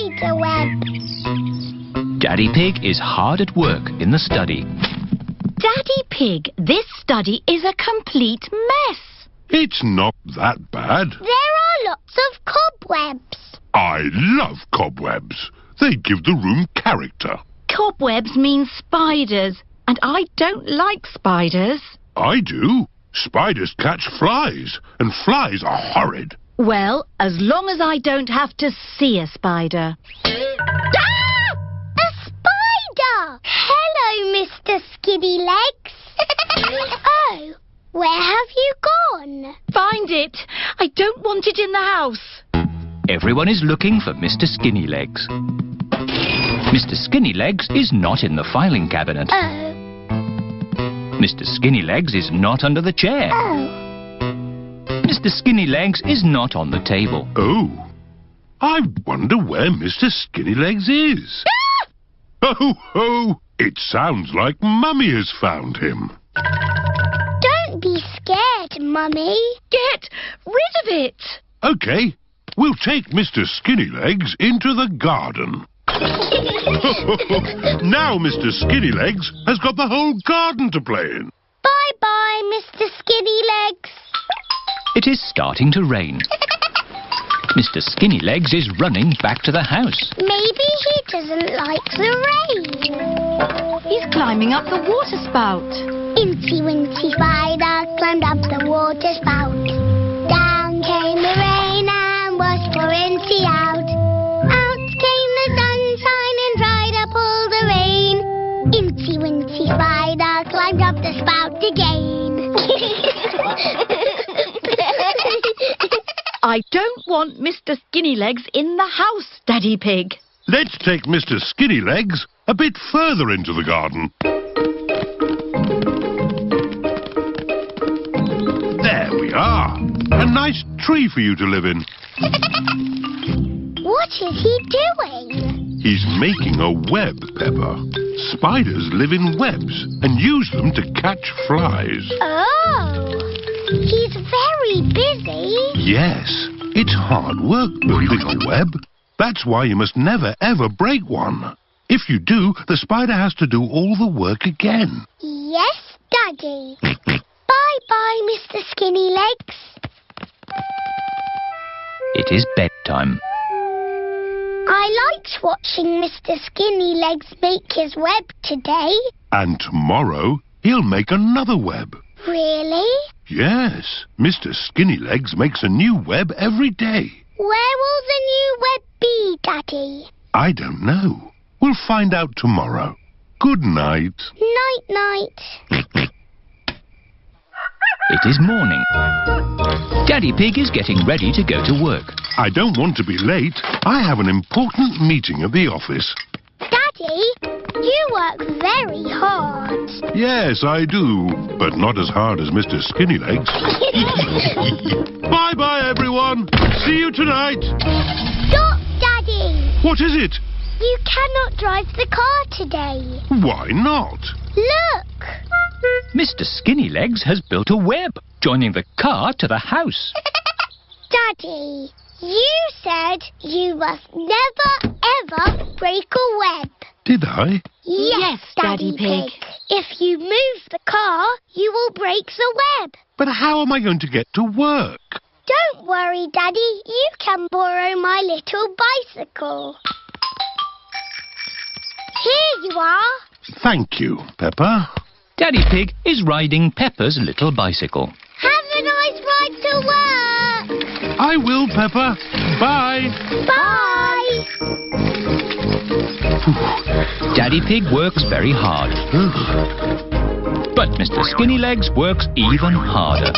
spider web. Daddy Pig is hard at work in the study. Daddy Pig, this study is a complete mess. It's not that bad. There are lots of cobwebs. I love cobwebs. They give the room character. Cobwebs mean spiders, and I don't like spiders. I do. Spiders catch flies, and flies are horrid. Well, as long as I don't have to see a spider. Ah! A spider! Hello, Mr. Skinny Legs. Oh, where have you gone? Find it. I don't want it in the house. Everyone is looking for Mr. Skinnylegs. Mr. Skinnylegs is not in the filing cabinet. Oh. Mr. Skinnylegs is not under the chair. Oh. Mr. Skinnylegs is not on the table. Oh, I wonder where Mr. Skinnylegs is. Oh, ho! It sounds like Mummy has found him. Don't be scared, Mummy. Get rid of it. OK, we'll take Mr. Skinnylegs into the garden. Now Mr. Skinnylegs has got the whole garden to play in. Bye-bye, Mr. Skinny Legs. It is starting to rain. Mr. Skinnylegs is running back to the house. Maybe he doesn't like the rain. He's climbing up the water spout. Incy Wincy Spider climbed up the water spout. Down came the rain and washed poor Incy out. Out came the sunshine and dried up all the rain. Incy Wincy Spider climbed up the spout again. I don't want Mr. Skinnylegs in the house, Daddy Pig. Let's take Mr. Skinnylegs a bit further into the garden. There we are. A nice tree for you to live in. What is he doing? He's making a web, Peppa. Spiders live in webs and use them to catch flies. Oh, he's very busy. Yes, it's hard work building a web. That's why you must never, ever break one. If you do, the spider has to do all the work again. Yes, Daddy. Bye-bye, Mr. Skinnylegs. It is bedtime. I liked watching Mr. Skinnylegs make his web today. And tomorrow, he'll make another web. Really? Yes, Mr. Skinnylegs makes a new web every day. Where will the new web be, Daddy? I don't know. We'll find out tomorrow. Good night. Night-night. It is morning. Daddy Pig is getting ready to go to work. I don't want to be late. I have an important meeting at the office. Daddy, you work very hard. Yes, I do, but not as hard as Mr. Skinnylegs. Bye-bye, everyone. See you tonight. Stop, Daddy. What is it? You cannot drive the car today. Why not? Look. Mr. Skinnylegs has built a web, joining the car to the house. Daddy, you said you must never, ever break a web. Did I? Yes, Daddy Pig. If you move the car, you will break the web. But how am I going to get to work? Don't worry, Daddy. You can borrow my little bicycle. Here you are. Thank you, Peppa. Daddy Pig is riding Peppa's little bicycle. Have a nice ride to work. I will, Peppa. Bye. Bye. Daddy Pig works very hard. But Mr. Skinnylegs works even harder.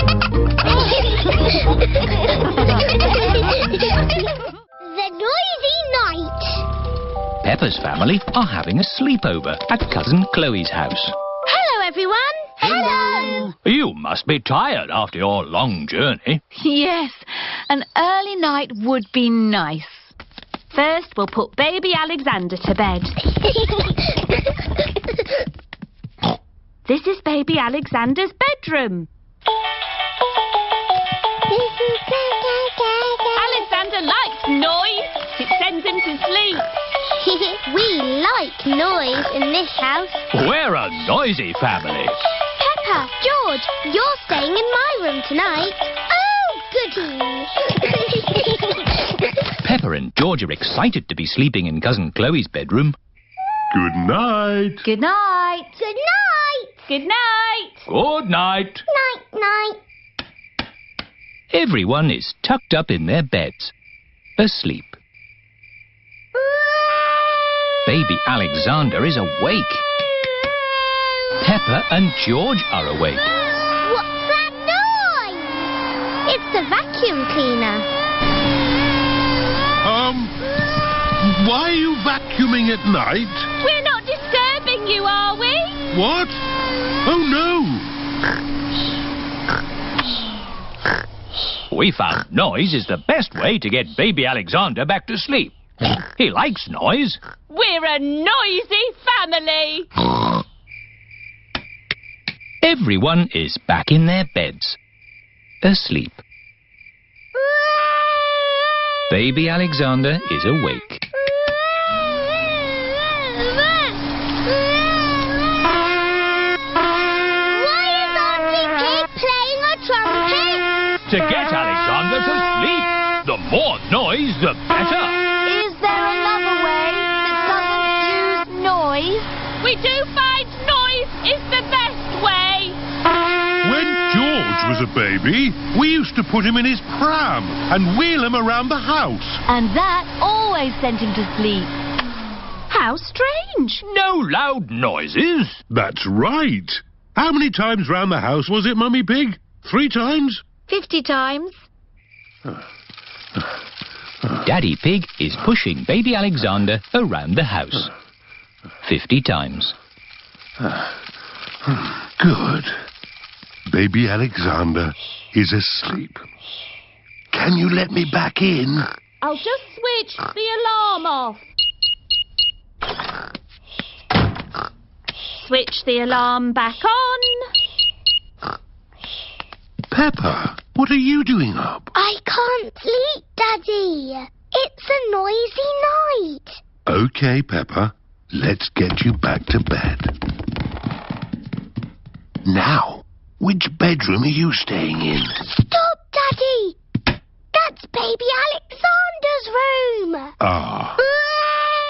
The noisy night. Peppa's family are having a sleepover at Cousin Chloe's house. Hello, everyone. Hello. You must be tired after your long journey. Yes, an early night would be nice. First, we'll put baby Alexander to bed. This is baby Alexander's bedroom. Alexander likes noise. It sends him to sleep. We like noise in this house. We're a noisy family. Peppa, George, you're staying in my room tonight. Oh, goody. Peppa and George are excited to be sleeping in Cousin Chloe's bedroom. Good night. Good night. Good night. Good night. Good night. Night, night. Everyone is tucked up in their beds, asleep. Baby Alexander is awake. Peppa and George are awake. What's that noise? It's the vacuum cleaner. Why are you vacuuming at night? We're not disturbing you, are we? What? Oh, no. We found noise is the best way to get baby Alexander back to sleep. He likes noise. We're a noisy family. Everyone is back in their beds, asleep. Baby Alexander is awake. Why is Auntie Pig playing a trumpet? To get Alexander to sleep. The more noise, the better. Is there another way that doesn't use noise? We do find noise is the best way. When George was a baby, we used to put him in his pram and wheel him around the house. And that always sent him to sleep. How strange. No loud noises. That's right. How many times round the house was it, Mummy Pig? 3 times? 50 times. Daddy Pig is pushing baby Alexander around the house. 50 times. Good. Baby Alexander is asleep. Can you let me back in? I'll just switch the alarm off. Switch the alarm back on. Peppa, what are you doing up? I can't sleep, Daddy. It's a noisy night. OK, Peppa. Let's get you back to bed. Now, which bedroom are you staying in? Stop, Daddy. That's baby Alexander's room. Ah.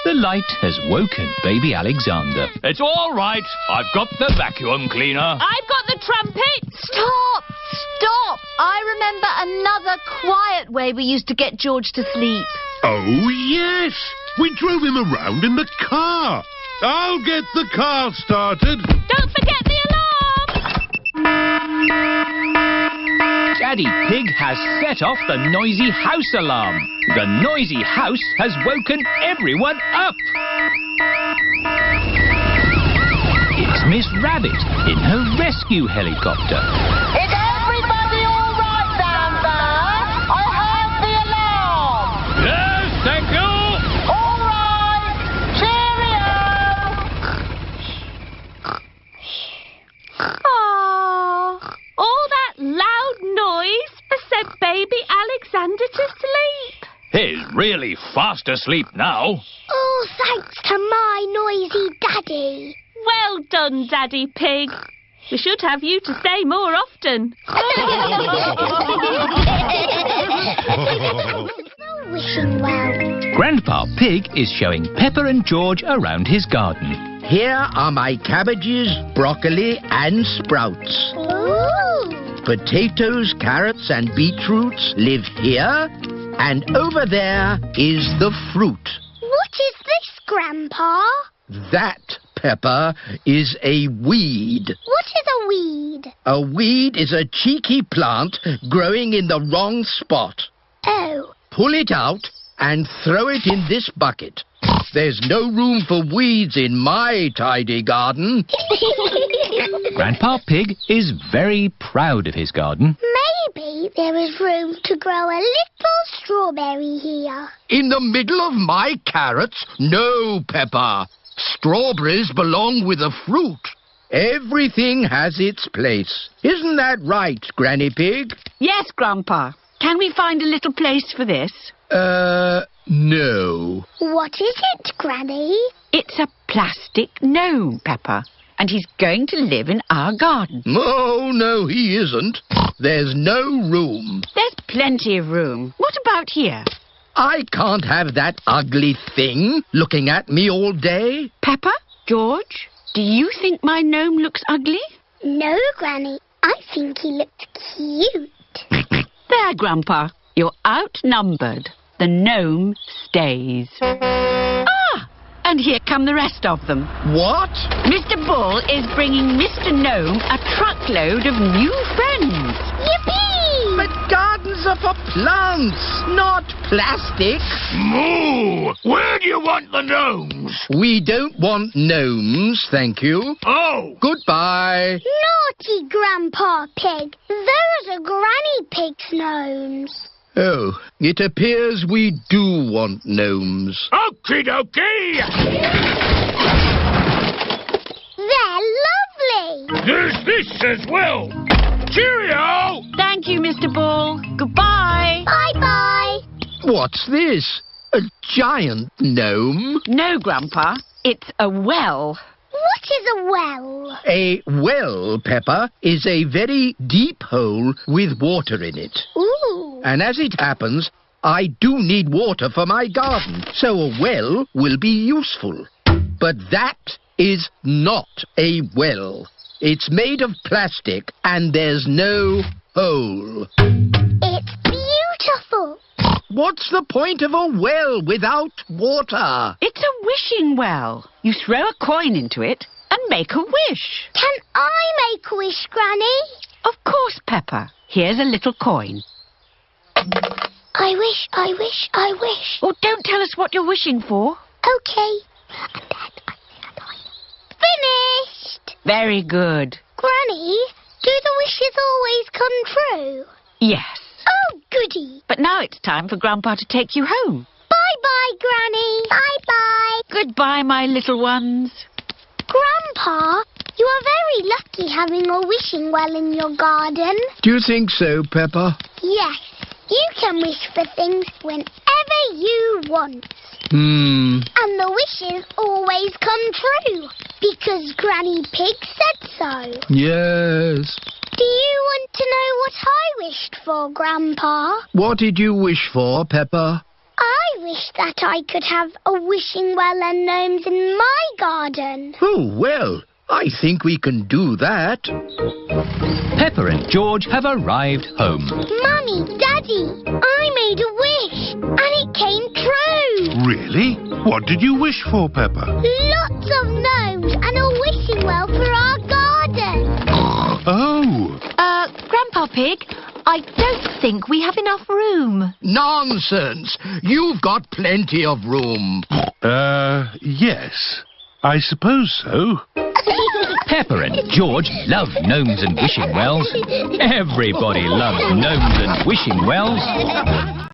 The light has woken baby Alexander. It's all right. I've got the vacuum cleaner. I've got the trumpet. Stop! Stop! I remember another quiet way we used to get George to sleep. Oh, yes. We drove him around in the car. I'll get the car started. Don't forget the alarm! Daddy Pig has set off the noisy house alarm. The noisy house has woken everyone up. It's Miss Rabbit in her rescue helicopter. Is everybody all right down there? I heard the alarm. Yes, thank you. All right. Cheerio. Aww. All that loud noise has sent baby Alexander to sleep. He's really fast asleep now. Oh, thanks to my noisy Daddy. Well done, Daddy Pig. We should have you to stay more often. Wishing well. Grandpa Pig is showing Peppa and George around his garden. Here are my cabbages, broccoli and sprouts. Ooh. Potatoes, carrots and beetroots live here. And over there is the fruit. What is this, Grandpa? That, Peppa, is a weed. What is a weed? A weed is a cheeky plant growing in the wrong spot. Oh. Pull it out and throw it in this bucket. There's no room for weeds in my tidy garden. Grandpa Pig is very proud of his garden. Maybe there is room to grow a little strawberry here. In the middle of my carrots? No, Peppa. Strawberries belong with the fruit. Everything has its place. Isn't that right, Granny Pig? Yes, Grandpa. Can we find a little place for this? No. What is it, Granny? It's a plastic gnome, Peppa, and he's going to live in our garden. Oh, no, he isn't. There's no room. There's plenty of room. What about here? I can't have that ugly thing looking at me all day. Peppa, George, do you think my gnome looks ugly? No, Granny. I think he looked cute. There, Grandpa, you're outnumbered. The gnome stays. And here come the rest of them. What? Mr. Bull is bringing Mr. Gnome a truckload of new friends. Yippee! But gardens are for plants, not plastic. Moo! Where do you want the gnomes? We don't want gnomes, thank you. Oh! Goodbye. Naughty Grandpa Pig. Those are Granny Pig's gnomes. Oh, it appears we do want gnomes. Okie dokie! They're lovely. There's this as well. Cheerio! Thank you, Mr. Bull. Goodbye. Bye-bye. What's this? A giant gnome? No, Grandpa. It's a well. What is a well? A well, Peppa, is a very deep hole with water in it. Ooh. And as it happens, I do need water for my garden, so a well will be useful. But that is not a well. It's made of plastic and there's no hole. It's beautiful. What's the point of a well without water? It's a wishing well. You throw a coin into it and make a wish. Can I make a wish, Granny? Of course, Peppa. Here's a little coin. I wish, I wish, I wish. Oh, don't tell us what you're wishing for. Okay. And then finished. Very good. Granny, do the wishes always come true? Yes. Oh, goody. But now it's time for Grandpa to take you home. Bye-bye, Granny. Bye-bye. Goodbye, my little ones. Grandpa, you are very lucky having a wishing well in your garden. Do you think so, Peppa? Yes. You can wish for things whenever you want. Hmm. And the wishes always come true, because Granny Pig said so. Yes. Do you want to know what I wished for, Grandpa? What did you wish for, Peppa? I wished that I could have a wishing well and gnomes in my garden. Oh, well, I think we can do that. Peppa and George have arrived home. Mummy, Daddy, I made a wish, and it came true. Really? What did you wish for, Peppa? Lots of gnomes and a wishing well for our garden. Oh. Grandpa Pig, I don't think we have enough room. Nonsense! You've got plenty of room. Yes. I suppose so. Peppa and George love gnomes and wishing wells. Everybody loves gnomes and wishing wells.